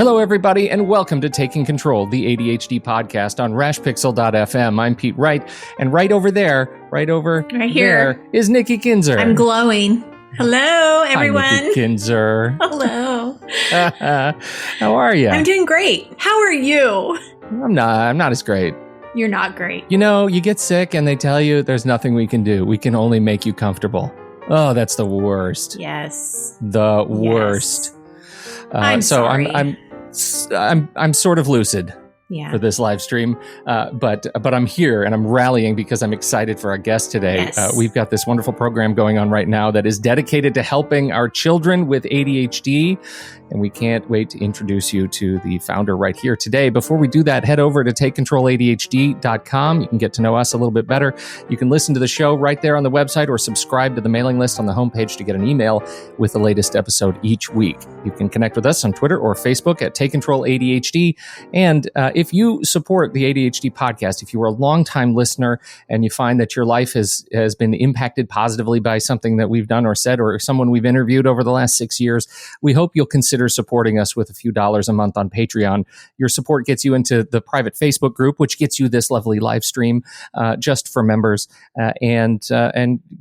Hello, everybody, and welcome to Taking Control, the ADHD podcast on rashpixel.fm. I'm Pete Wright, and right over there, right here, is Nikki Kinzer. I'm glowing. Hello, everyone. Hi, Nikki Kinzer. Hello. How are you? I'm doing great. How are you? I'm not as great. You're not great. You know, you get sick and they tell you there's nothing we can do. We can only make you comfortable. Oh, that's the worst. Yes. The worst. I'm sorry. I'm sort of lucid for this live stream, but I'm here and I'm rallying because I'm excited for our guest today. Yes. We've got this wonderful program going on right now that is dedicated to helping our children with ADHD, and we can't wait to introduce you to the founder right here today. Before we do that, head over to takecontroladhd.com. You can get to know us a little bit better. You can listen to the show right there on the website or subscribe to the mailing list on the homepage to get an email with the latest episode each week. You can connect with us on Twitter or Facebook at Take Control ADHD. And if you support the ADHD podcast, if you are a longtime listener and you find that your life has been impacted positively by something that we've done or said or someone we've interviewed over the last 6 years, we hope you'll consider supporting us with a few dollars a month on Patreon. Your support gets you into the private Facebook group, which gets you this lovely live stream just for members and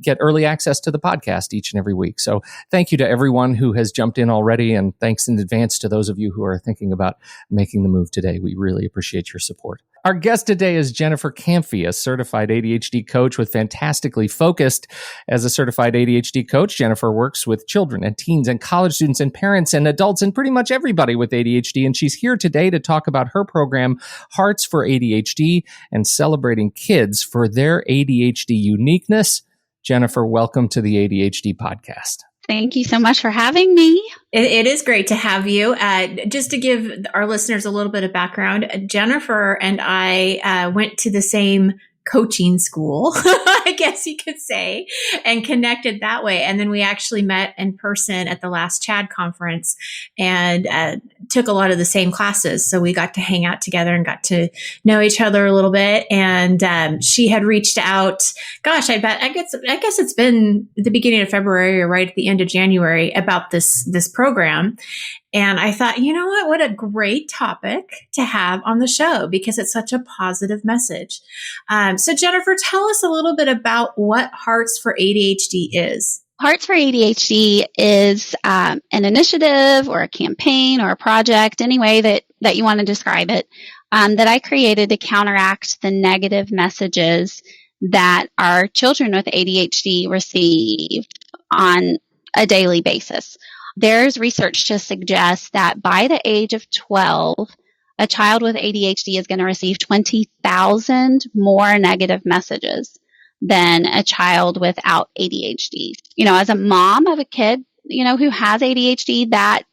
get early access to the podcast each and every week. So thank you to everyone who has jumped in already, and thanks in advance to those of you who are thinking about making the move today. We really appreciate your support. Our guest today is Jennifer Kampfe, a certified ADHD coach with Fantastically Focused. As a certified ADHD coach, Jennifer works with children and teens and college students and parents and adults and pretty much everybody with ADHD. And she's here today to talk about her program, Hearts for ADHD, and celebrating kids for their ADHD uniqueness. Jennifer, welcome to the ADHD podcast. Thank you so much for having me. It is great to have you. Just to give our listeners a little bit of background, Jennifer and I went to the same coaching school, I guess you could say, and connected that way. And then we actually met in person at the last CHAD conference and took a lot of the same classes. So we got to hang out together and got to know each other a little bit. And she had reached out, I guess it's been the beginning of February or right at the end of January about this program. And I thought, you know what a great topic to have on the show because it's such a positive message. So Jennifer, tell us a little bit about what Hearts for ADHD is. Hearts for ADHD is an initiative or a campaign or a project, any way that you want to describe it, that I created to counteract the negative messages that our children with ADHD receive on a daily basis. There's research to suggest that by the age of 12, a child with ADHD is going to receive 20,000 more negative messages than a child without ADHD. You know, as a mom of a kid, who has ADHD, that's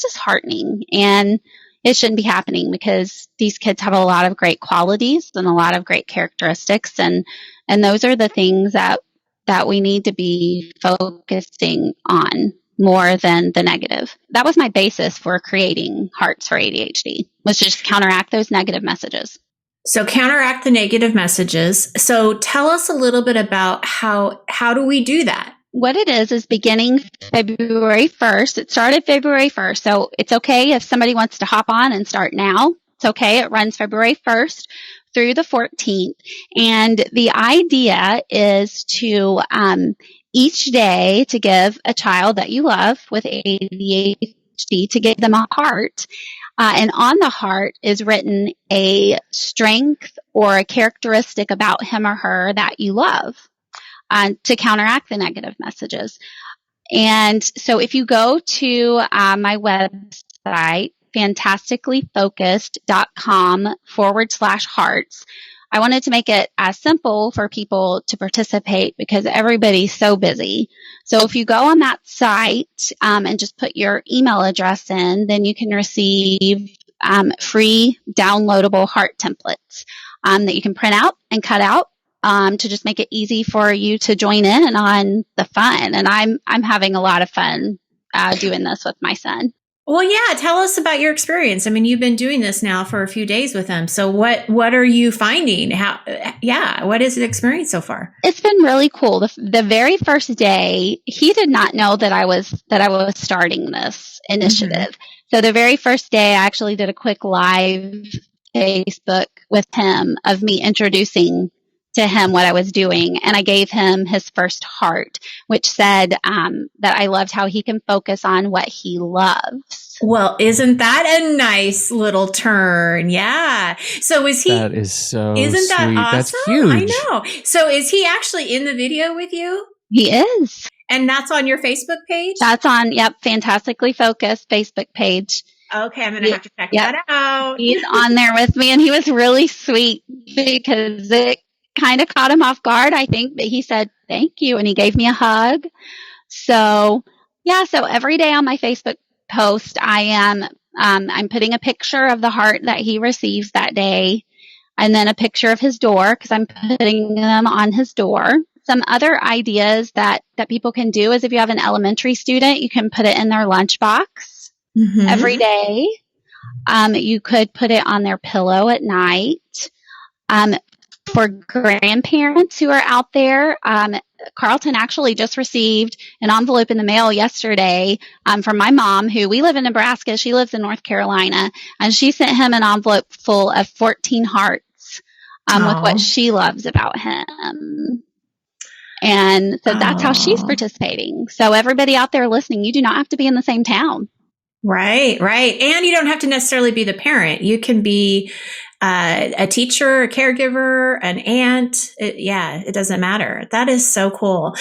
disheartening, and it shouldn't be happening because these kids have a lot of great qualities and a lot of great characteristics, and those are the things that we need to be focusing on more than the negative. That was my basis for creating Hearts for ADHD, was just counteract those negative messages. So counteract the negative messages. So tell us a little bit about how do we do that? What it is beginning February 1st. It started February 1st. So it's okay if somebody wants to hop on and start now. It's okay. It runs February 1st through the 14th. And the idea is to each day to give a child that you love with ADHD, to give them a heart. And on the heart is written a strength or a characteristic about him or her that you love, to counteract the negative messages. And so if you go to my website, fantasticallyfocused.com/hearts, I wanted to make it as simple for people to participate because everybody's so busy. So if you go on that site and just put your email address in, then you can receive free downloadable heart templates that you can print out and cut out to just make it easy for you to join in on the fun. And I'm having a lot of fun doing this with my son. Well, yeah, tell us about your experience. I mean, you've been doing this now for a few days with him. So what are you finding? What is the experience so far? It's been really cool. The very first day, he did not know that I was starting this initiative. Mm-hmm. So the very first day, I actually did a quick live Facebook with him of me introducing to him what I was doing. And I gave him his first heart, which said that I loved how he can focus on what he loves. Well, isn't that a nice little turn? Yeah. So is he? That is so Isn't sweet. that awesome? That's huge. I know. So is he actually in the video with you? He is. And that's on your Facebook page? That's on, Fantastically Focused Facebook page. Okay, I'm going to have to check that out. He's on there with me, and he was really sweet because it kind of caught him off guard, I think, but he said, thank you. And he gave me a hug. So every day on my Facebook post, I'm putting a picture of the heart that he receives that day, and then a picture of his door, because I'm putting them on his door. Some other ideas that people can do is if you have an elementary student, you can put it in their lunchbox every day. You could put it on their pillow at night. For grandparents who are out there, Carlton actually just received an envelope in the mail yesterday from my mom, who we live in Nebraska. She lives in North Carolina, and she sent him an envelope full of 14 hearts with what she loves about him. And so that's how she's participating. So everybody out there listening, you do not have to be in the same town. Right. And you don't have to necessarily be the parent. You can be a teacher, a caregiver, an aunt. It doesn't matter. That is so cool.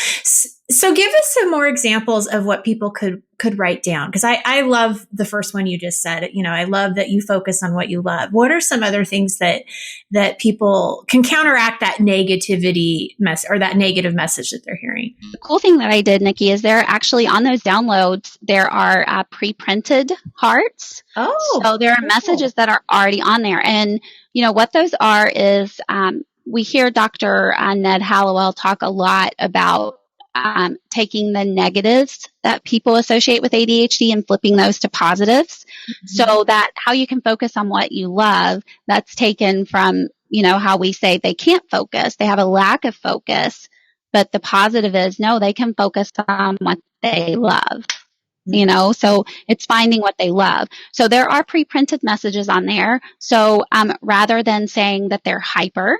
So give us some more examples of what people could write down. Because I love the first one you just said. I love that you focus on what you love. What are some other things that people can counteract that negativity or that negative message that they're hearing? The cool thing that I did, Nikki, is there actually on those downloads, there are pre-printed hearts. Oh, so there are messages that are already on there. And, what those are is we hear Dr. Ned Hallowell talk a lot about taking the negatives that people associate with ADHD and flipping those to positives, so that how you can focus on what you love. That's taken from, how we say they can't focus. They have a lack of focus, but the positive is, no, they can focus on what they love. So it's finding what they love. So there are pre-printed messages on there. So rather than saying that they're hyper,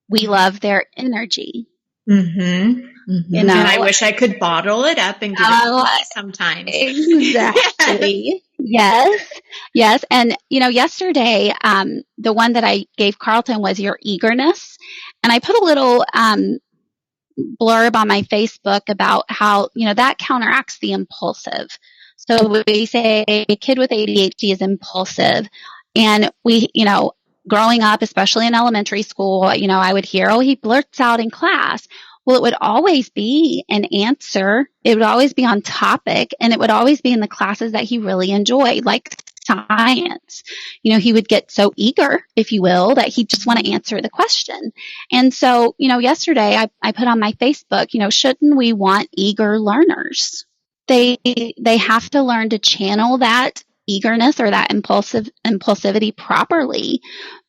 we love their energy. And I wish I could bottle it up and give it sometimes. Exactly. Yes. And, yesterday, the one that I gave Carlton was your eagerness. And I put a little blurb on my Facebook about how, that counteracts the impulsive. So we say a kid with ADHD is impulsive. And we, growing up, especially in elementary school, I would hear, he blurts out in class. Well, it would always be an answer. It would always be on topic, and it would always be in the classes that he really enjoyed, like science. He would get so eager, if you will, that he'd just want to answer the question. And so, yesterday I put on my Facebook, shouldn't we want eager learners? They have to learn to channel that eagerness or that impulsivity properly,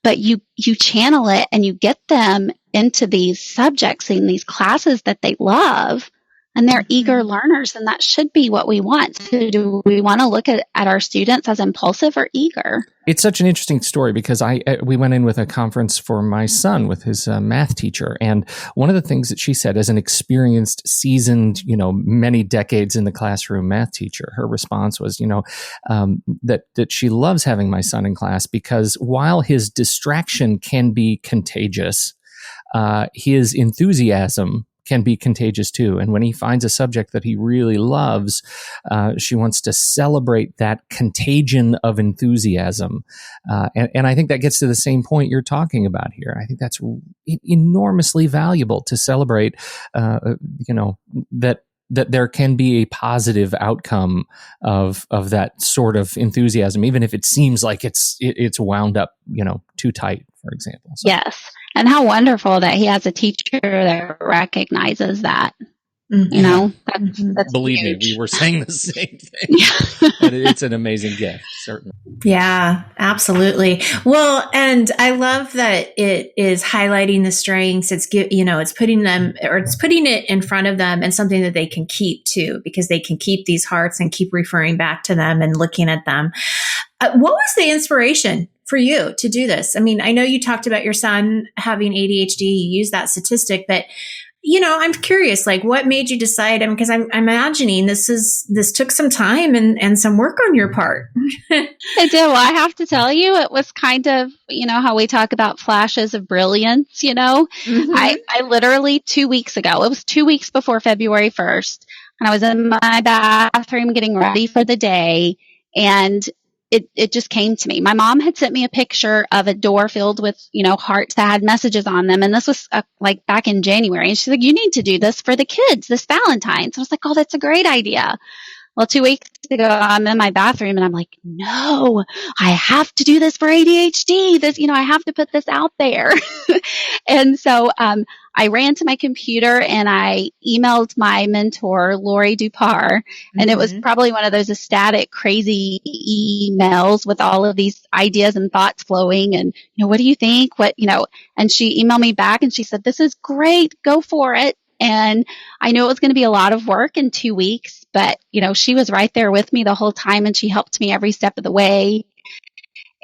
but you channel it and you get them into these subjects in these classes that they love, and they're eager learners, and that should be what we want. So do we want to look at our students as impulsive or eager? It's such an interesting story because we went in with a conference for my son with his math teacher. And one of the things that she said, as an experienced, seasoned, many decades in the classroom math teacher, her response was, that she loves having my son in class because while his distraction can be contagious, his enthusiasm can be contagious too. And when he finds a subject that he really loves, she wants to celebrate that contagion of enthusiasm. And I think that gets to the same point you're talking about here. I think that's enormously valuable to celebrate, that there can be a positive outcome of that sort of enthusiasm, even if it seems like it's wound up, too tight, for example. So. Yes. And how wonderful that he has a teacher that recognizes that. You know, Mm-hmm. Believe huge. me, we were saying the same thing. Yeah. And it's an amazing gift, certainly. Yeah, absolutely. Well, and I love that it is highlighting the strengths. It's it's putting it in front of them and something that they can keep too, because they can keep these hearts and keep referring back to them and looking at them. What was the inspiration for you to do this? I mean, I know you talked about your son having ADHD. You used that statistic, but I'm curious, like, what made you decide? I mean, because I'm imagining this took some time and some work on your part. It did. Well, I have to tell you, it was kind of, how we talk about flashes of brilliance, Mm-hmm. I literally 2 weeks ago, it was 2 weeks before February 1st, and I was in my bathroom getting ready for the day, and it just came to me. My mom had sent me a picture of a door filled with, hearts that had messages on them. And this was like back in January. And she's like, you need to do this for the kids this Valentine's. I was like, oh, that's a great idea. Well, 2 weeks ago, I'm in my bathroom and I'm like, no, I have to do this for ADHD. I have to put this out there. And so, I ran to my computer and I emailed my mentor, Lori Dupar, and it was probably one of those ecstatic, crazy emails with all of these ideas and thoughts flowing. And, what do you think? And she emailed me back and she said, this is great. Go for it. And I knew it was going to be a lot of work in 2 weeks, but, she was right there with me the whole time and she helped me every step of the way.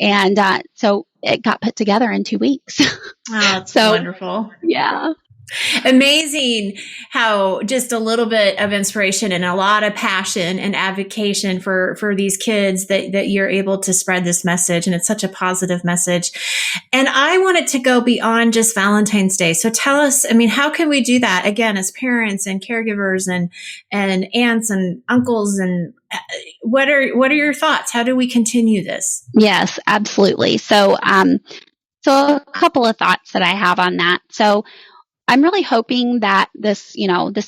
And so it got put together in 2 weeks. Oh, that's wonderful. Yeah. Amazing how just a little bit of inspiration and a lot of passion and advocacy for these kids that you're able to spread this message. And it's such a positive message. And I wanted to go beyond just Valentine's Day. So tell us, I mean, how can we do that again as parents and caregivers and aunts and uncles? And what are your thoughts? How do we continue this? Yes, absolutely. So a couple of thoughts that I have on that. So I'm really hoping that this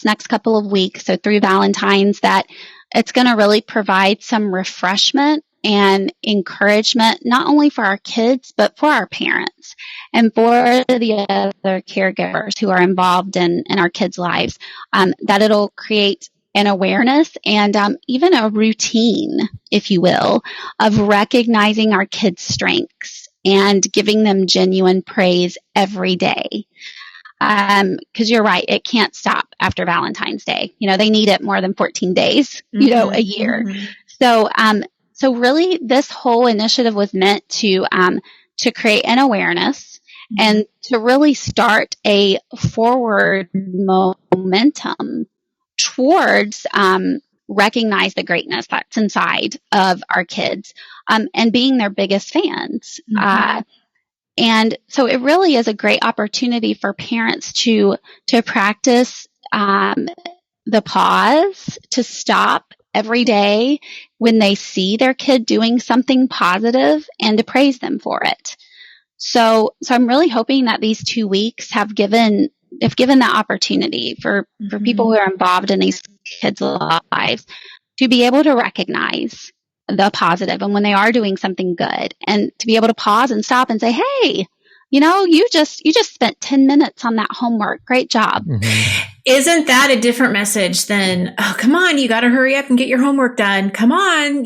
next couple of weeks, so through Valentine's, that it's going to really provide some refreshment and encouragement, not only for our kids, but for our parents and for the other caregivers who are involved in our kids' lives, that it'll create an awareness and even a routine, if you will, of recognizing our kids' strengths and giving them genuine praise every day. Because you're right, it can't stop after Valentine's Day. They need it more than 14 days, a year. Mm-hmm. So really, this whole initiative was meant to create an awareness and to really start a forward momentum towards recognize the greatness that's inside of our kids and being their biggest fans. And so it really is a great opportunity for parents to practice the pause, to stop every day when they see their kid doing something positive and to praise them for it. So I'm really hoping that these 2 weeks have given that opportunity for people who are involved in these kids' lives to be able to recognize the positive and when they are doing something good, and to be able to pause and stop and say, hey, you just spent 10 minutes on that homework. Great job. Mm-hmm. Isn't that a different message than, oh, come on, you got to hurry up and get your homework done. Come on,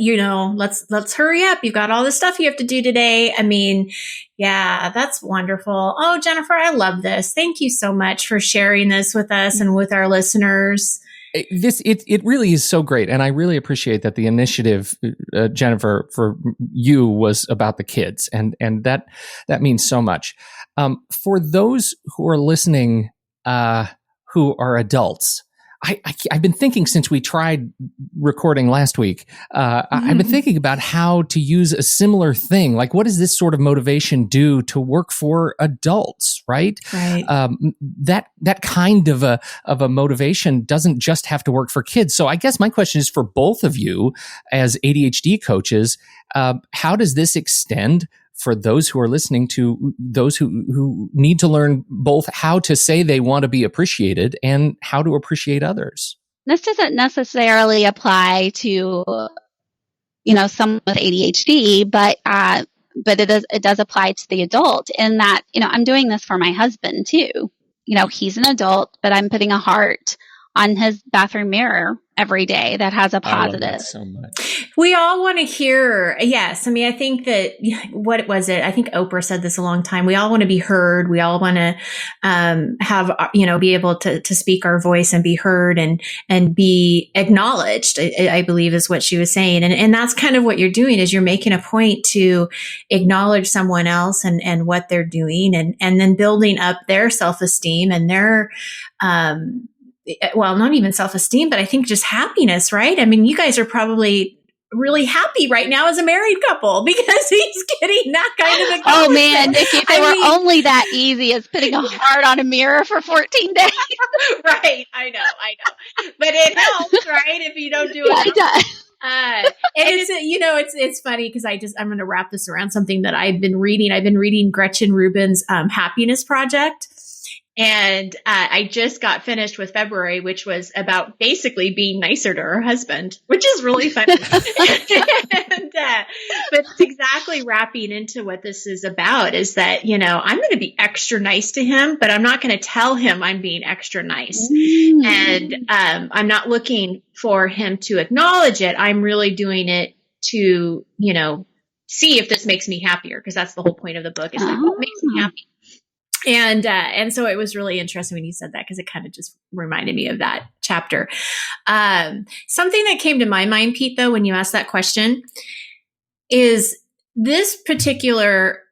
let's hurry up. You've got all this stuff you have to do today. I mean, yeah, that's wonderful. Oh, Jennifer, I love this. Thank you so much for sharing this with us and with our listeners. It really is so great, and I really appreciate that the initiative, Jennifer, for you was about the kids, and that means so much. For those who are listening, who are adults, I've been thinking since we tried recording last week, I've been thinking about how to use a similar thing. Like, what does this sort of motivation do to work for adults, right? Right. That kind of a motivation doesn't just have to work for kids. So I guess my question is for both of you as ADHD coaches, how does this extend for those who are listening, to those who need to learn both how to say they want to be appreciated and how to appreciate others? This doesn't necessarily apply to, someone with ADHD, but it does apply to the adult in that, I'm doing this for my husband too. He's an adult, but I'm putting a heart on his bathroom mirror every day that has a positive. I love that so much. We all want to hear, yes. I mean, I think that, what was it? I think Oprah said this a long time. We all want to be heard. We all want to have, be able to speak our voice and be heard and be acknowledged, I believe is what she was saying. And that's kind of what you're doing, is you're making a point to acknowledge someone else and what they're doing, and then building up their self-esteem and their, not even self-esteem, but I think just happiness, right? I mean, you guys are probably really happy right now as a married couple because he's getting that kind of acknowledgement. Oh man, Nikki, if it were only that easy as putting a heart on a mirror for 14 days. Right. I know. But it helps, right? If you don't do it. It does. And it's funny because I'm going to wrap this around something that I've been reading. I've been reading Gretchen Rubin's Happiness Project. And I just got finished with February, which was about basically being nicer to her husband, which is really funny. But it's exactly wrapping into what this is about, is that, I'm going to be extra nice to him, but I'm not going to tell him I'm being extra nice. And I'm not looking for him to acknowledge it. I'm really doing it to, see if this makes me happier, because that's the whole point of the book, is like, what makes me happy? And so it was really interesting when you said that, because it kind of just reminded me of that chapter. Something that came to my mind, Pete, though, when you asked that question, is this particular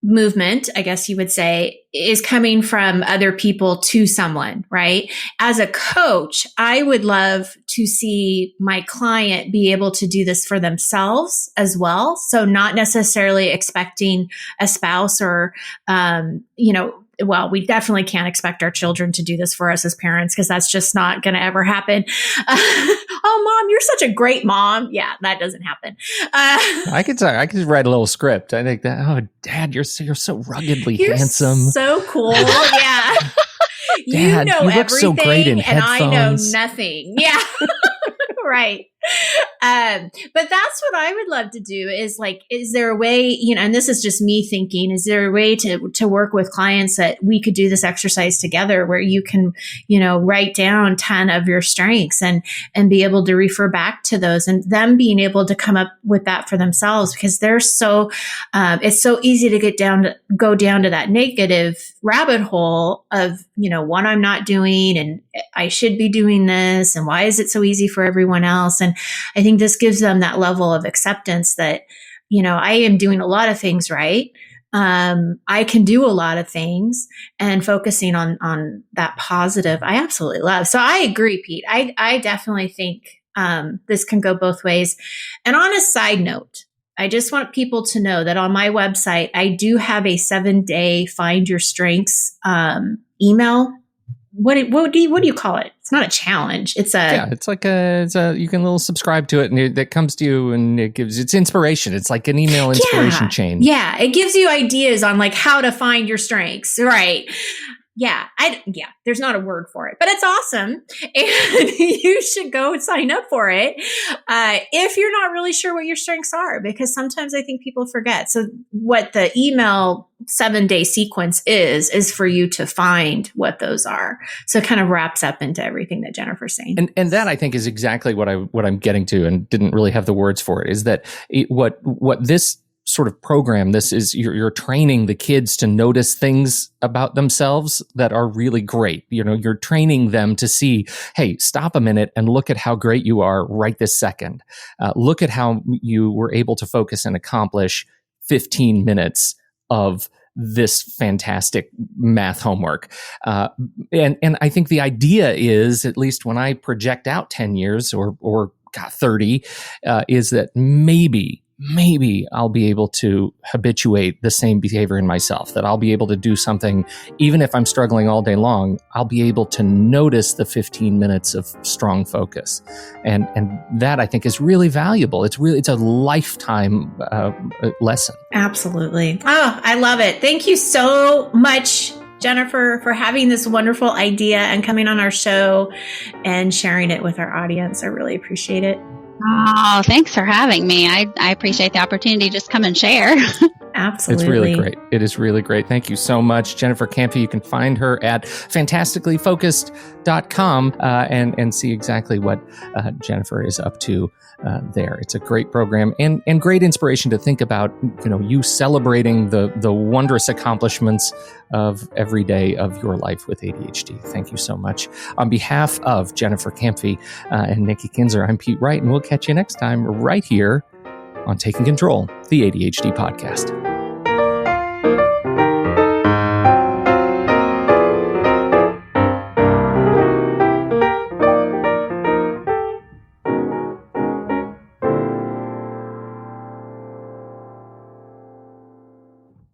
movement, I guess you would say, is coming from other people to someone, right? As a coach, I would love to see my client be able to do this for themselves as well. So not necessarily expecting a spouse or, we definitely can't expect our children to do this for us as parents, because that's just not going to ever happen. Oh, Mom, you're such a great mom. Yeah, that doesn't happen. I could write a little script. I think that, oh, Dad, you're so ruggedly handsome. So cool. Yeah. Dad, you know look everything, so great in and headphones. I know nothing. Yeah. Right. But that's what I would love to do, is there a way, and this is just me thinking, is there a way to work with clients that we could do this exercise together, where you can, write down 10 of your strengths and be able to refer back to those, and them being able to come up with that for themselves, because they're so, it's so easy to go down to that negative rabbit hole of, what I'm not doing, and I should be doing this, and why is it so easy for everyone else? And I think this gives them that level of acceptance that, I am doing a lot of things right. I can do a lot of things, and focusing on that positive, I absolutely love. So I agree, Pete. I definitely think this can go both ways. And on a side note, I just want people to know that on my website, I do have a 7-day Find Your Strengths email. What do you call it? It's not a challenge. It's like you can little subscribe to it, and that comes to you, and it's inspiration. It's like an email inspiration chain. Yeah. It gives you ideas on how to find your strengths. Right. Yeah. There's not a word for it, but it's awesome. And you should go and sign up for it. If you're not really sure what your strengths are, because sometimes I think people forget. So what the email 7-day sequence is for you to find what those are. So it kind of wraps up into everything that Jennifer's saying. And that, I think, is exactly what I'm getting to, and didn't really have the words for it, is that what this sort of program, this is, you're training the kids to notice things about themselves that are really great. You're training them to see, hey, stop a minute and look at how great you are right this second. Look at how you were able to focus and accomplish 15 minutes of this fantastic math homework. And I think the idea is, at least when I project out 10 years or 30, is that maybe I'll be able to habituate the same behavior in myself, that I'll be able to do something, even if I'm struggling all day long, I'll be able to notice the 15 minutes of strong focus. And that, I think, is really valuable. It's a lifetime lesson. Absolutely. Oh, I love it. Thank you so much, Jennifer, for having this wonderful idea and coming on our show and sharing it with our audience. I really appreciate it. Oh, thanks for having me. I appreciate the opportunity to just come and share. Absolutely. It's really great. It is really great. Thank you so much, Jennifer Kampfe. You can find her at fantasticallyfocused.com and see exactly what Jennifer is up to there. It's a great program and great inspiration to think about, you celebrating the wondrous accomplishments of every day of your life with ADHD. Thank you so much. On behalf of Jennifer Kampfe and Nikki Kinzer, I'm Pete Wright, and we'll catch you next time right here on Taking Control, the ADHD podcast.